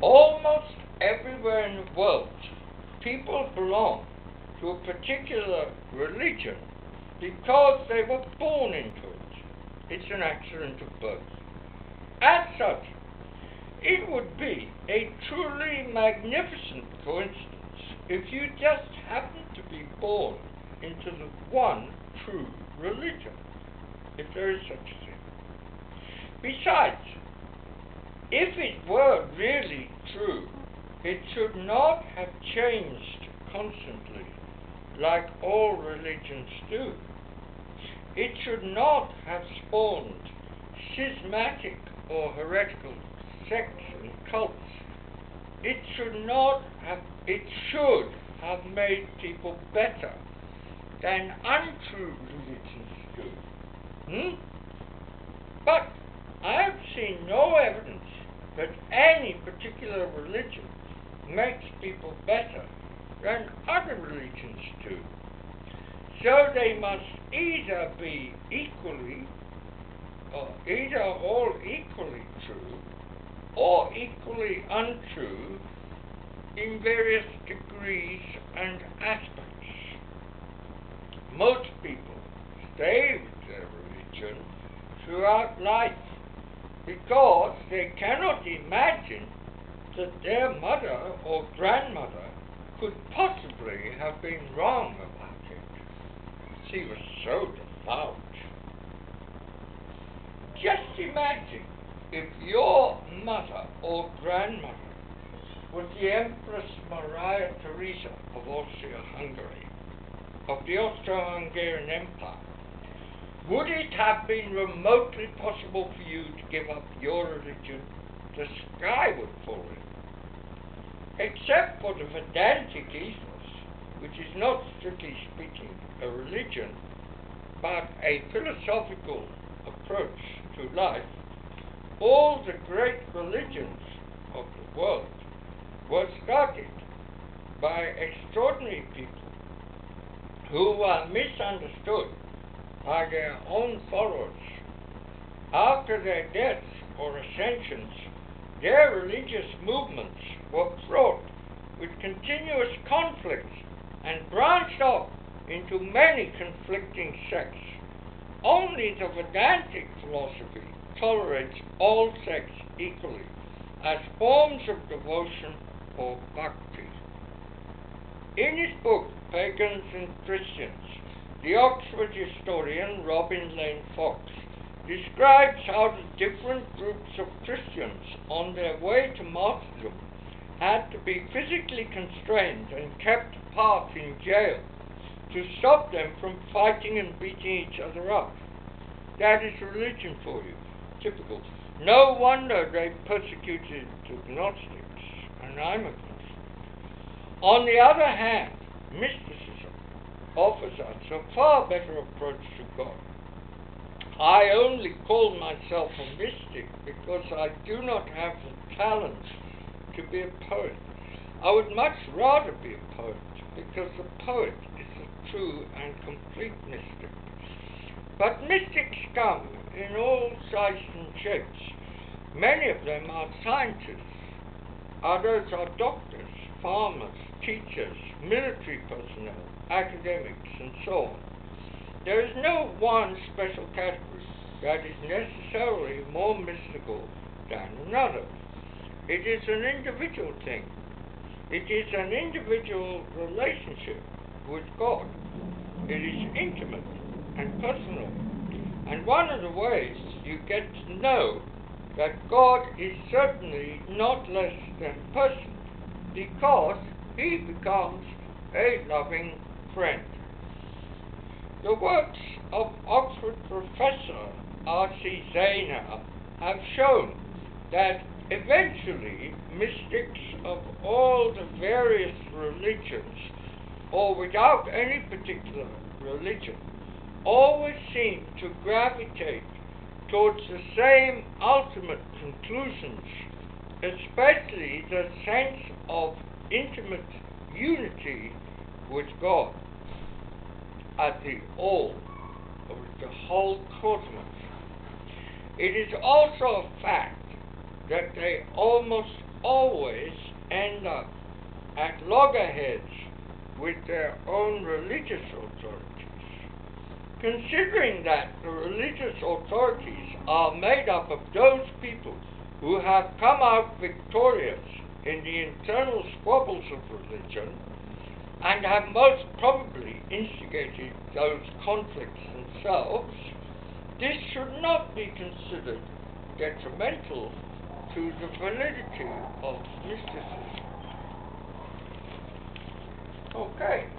Almost everywhere in the world, people belong to a particular religion because they were born into it. It's an accident of birth. As such, it would be a truly magnificent coincidence if you just happened to be born into the one true religion, if there is such a thing. Besides, if it were really true, it should not have changed constantly like all religions do. It should not have spawned schismatic or heretical sects and cults. It should have made people better than untrue religions do. But I have seen no evidence that any particular religion makes people better than other religions do. So they must either be either all equally true or equally untrue in various degrees and aspects. Most people stay with their religion throughout life because they cannot imagine that their mother or grandmother could possibly have been wrong about it. She was so devout. Just imagine if your mother or grandmother was the Empress Maria Theresa of Austria-Hungary, of the Austro-Hungarian Empire. Would it have been remotely possible for you to give up your religion? The sky would fall in. Except for the Vedantic ethos, which is not strictly speaking a religion, but a philosophical approach to life, all the great religions of the world were started by extraordinary people who were misunderstood by their own followers. After their deaths or ascensions, their religious movements were fraught with continuous conflicts and branched off into many conflicting sects. Only the Vedantic philosophy tolerates all sects equally as forms of devotion or bhakti. In his book, Pagans and Christians, the Oxford historian Robin Lane Fox describes how the different groups of Christians on their way to martyrdom had to be physically constrained and kept apart in jail to stop them from fighting and beating each other up. That is religion for you. Typical. No wonder they persecuted agnostics and I'm a Gnostic. On the other hand, mysticism offers us a far better approach to God. I only call myself a mystic because I do not have the talent to be a poet. I would much rather be a poet because the poet is a true and complete mystic. But mystics come in all sizes and shapes. Many of them are scientists. Others are doctors, farmers, teachers, military personnel, academics, and so on. There is no one special category that is necessarily more mystical than another. It is an individual thing. It is an individual relationship with God. It is intimate and personal. And one of the ways you get to know that God is certainly not less than person because he becomes a loving friend. The works of Oxford professor R.C. Zaehner have shown that eventually mystics of all the various religions, or without any particular religion, always seem to gravitate towards the same ultimate conclusions, especially the sense of intimate unity with God as the all, or the whole cosmos. It is also a fact that they almost always end up at loggerheads with their own religious authorities. Considering that the religious authorities are made up of those people who have come out victorious in the internal squabbles of religion and have most probably instigated those conflicts themselves, this should not be considered detrimental to the validity of mysticism. Okay.